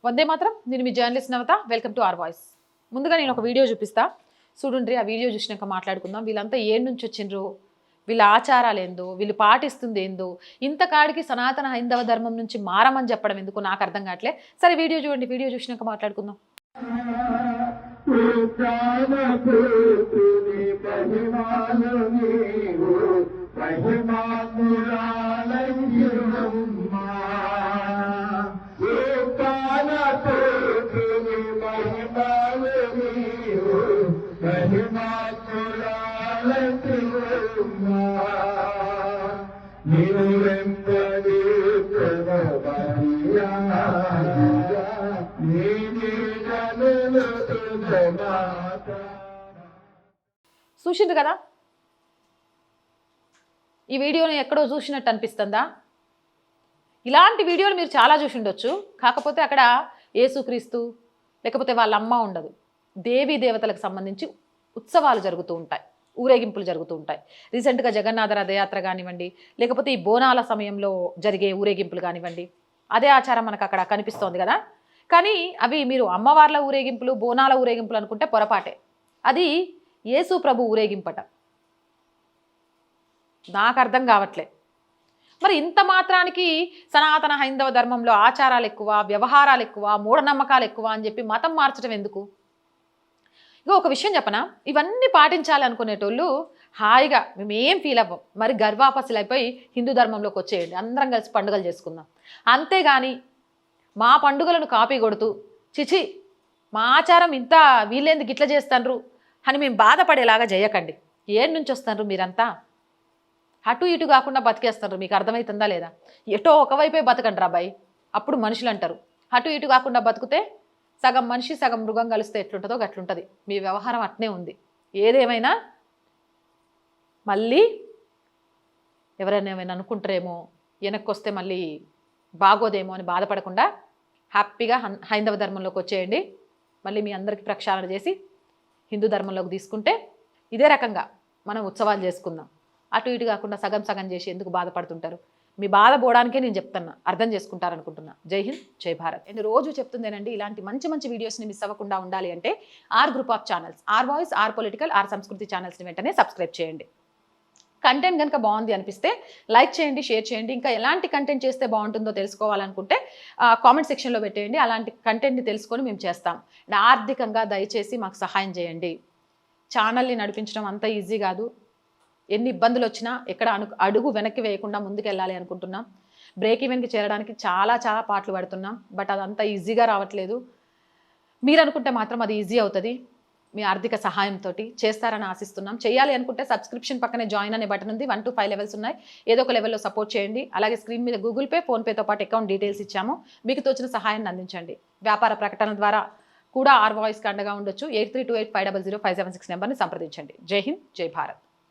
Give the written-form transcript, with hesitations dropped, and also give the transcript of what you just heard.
వందే మాత్రం. నేను మీ journalist Navatha. Welcome to our voice. ముందుగా నేను ఒక వీడియో చూపిస్తా, చూడండి. ఆ వీడియో చూసినాక మాట్లాడుకుందాం. వీళ్ళంతా ఏడు నుంచి వచ్చిండ్రు, వీళ్ళ ఆచారాలు ఏందో, వీళ్ళు పాటిస్తుంది ఏందో, ఇంతకాడికి సనాతన హైందవ ధర్మం నుంచి మారమని చెప్పడం ఎందుకు నాకు అర్థం కావట్లే. సరే వీడియో చూడండి, వీడియో చూసినాక మాట్లాడుకుందాం. చూసిండ్రు కదా, ఈ వీడియోని ఎక్కడో చూసినట్టు అనిపిస్తుందా? ఇలాంటి వీడియోలు మీరు చాలా చూసి ఉండొచ్చు. కాకపోతే అక్కడ యేసుక్రీస్తు లేకపోతే వాళ్ళ అమ్మ ఉండదు. దేవీ దేవతలకు సంబంధించి ఉత్సవాలు జరుగుతూ ఉంటాయి, ఊరేగింపులు జరుగుతూ ఉంటాయి. రీసెంట్గా జగన్నాథ రథయాత్ర కానివ్వండి, లేకపోతే ఈ బోనాల సమయంలో జరిగే ఊరేగింపులు కానివ్వండి, అదే ఆచారం మనకు అక్కడ కనిపిస్తోంది కదా. కానీ అవి మీరు అమ్మవార్ల ఊరేగింపులు, బోనాల ఊరేగింపులు అనుకుంటే పొరపాటే. అది యేసు ప్రభు ఊరేగింపట. నాకు అర్థం కావట్లే. మరి ఇంత మాత్రానికి సనాతన హైందవ ధర్మంలో ఆచారాలు ఎక్కువ, వ్యవహారాలు ఎక్కువ, మూఢనమ్మకాలు ఎక్కువ అని చెప్పి మతం మార్చడం ఎందుకు? ఇక ఒక విషయం చెప్పనా, ఇవన్నీ పాటించాలి అనుకునేటోళ్ళు హాయిగా మేమేం ఫీల్ అవ్వం, మరి గర్వాపసులైపోయి హిందూ ధర్మంలోకి వచ్చేయండి, అందరం కలిసి పండుగలు చేసుకుందాం. అంతేగాని మా పండుగలను కాపీ కొడుతూ చిచి మా ఆచారం ఇంత వీళ్ళేందుకు ఇట్లా చేస్తాండ్రు అని మేము బాధపడేలాగా చేయకండి. ఏడు నుంచి వస్తారు మీరంతా? అటు ఇటు కాకుండా బతికేస్తారు. మీకు అర్థమవుతుందా లేదా? ఎటో ఒకవైపే బతకండి రాబాయ్, అప్పుడు మనుషులు అంటారు. అటు ఇటు కాకుండా బతికితే సగం మనిషి సగం మృగం కలిస్తే ఎట్లుంటుందో గట్లుంటుంది. మీ వ్యవహారం అట్నే ఉంది. ఏదేమైనా మళ్ళీ ఎవరైనా ఏమైనా అనుకుంటారేమో, వెనక్కి వస్తే మళ్ళీ బాగోదేమో అని బాధపడకుండా హ్యాపీగా హైందవ ధర్మంలోకి వచ్చేయండి. మళ్ళీ మీ అందరికీ ప్రక్షాళన చేసి హిందూ ధర్మంలోకి తీసుకుంటే ఇదే రకంగా మనం ఉత్సవాలు చేసుకుందాం. అటు ఇటు కాకుండా సగం సగం చేసి ఎందుకు బాధపడుతుంటారు? మీ బాధ పోవడానికే నేను చెప్తున్నా, అర్థం చేసుకుంటారనుకుంటున్నా. జై హింద్, జై భారత్. నేను రోజు చెప్తుందేనండి, ఇలాంటి మంచి మంచి వీడియోస్ని మిస్ అవ్వకుండా ఉండాలి అంటే or group of channels, or voice, or political, or సంస్కృతి ఛానల్స్ని వెంటనే సబ్స్క్రైబ్ చేయండి. కంటెంట్ కనుక బాగుంది అనిపిస్తే లైక్ చేయండి, షేర్ చేయండి. ఇంకా ఎలాంటి కంటెంట్ చేస్తే బాగుంటుందో తెలుసుకోవాలనుకుంటే కామెంట్ సెక్షన్లో పెట్టేయండి. అలాంటి కంటెంట్ని తెలుసుకొని మేము చేస్తాం. ఆర్థికంగా దయచేసి మాకు సహాయం చేయండి. ఛానల్ని నడిపించడం అంత ఈజీ కాదు. ఎన్ని ఇబ్బందులు వచ్చినా ఎక్కడ అడుగు వెనక్కి వేయకుండా ముందుకు వెళ్ళాలి అనుకుంటున్నాం. బ్రేక్ ఈవెన్కి చేరడానికి చాలా చాలా పాటలు పడుతున్నాం. బట్ అదంతా ఈజీగా రావట్లేదు. మీరు అనుకుంటే మాత్రం అది ఈజీ అవుతుంది. మీ ఆర్థిక సహాయంతో చేస్తారని ఆశిస్తున్నాం. చేయాలి అనుకుంటే సబ్స్క్రిప్షన్ పక్కనే జాయిన్ అనే బటన్ ఉంది. 1 to 5 లెవెల్స్ ఉన్నాయి. ఏదో ఒక లెవెల్లో సపోర్ట్ చేయండి. అలాగే స్క్రీన్ మీద గూగుల్ పే, ఫోన్పేతో పాటు అకౌంట్ డీటెయిల్స్ ఇచ్చాము. మీకు తోచిన సహాయాన్ని అందించండి. వ్యాపార ప్రకటన ద్వారా కూడా ఆర్ వాయిస్కి అండగా ఉండొచ్చు. 8328500576 నెంబర్ని సంప్రదించండి. జై హింద్, జై భారత్.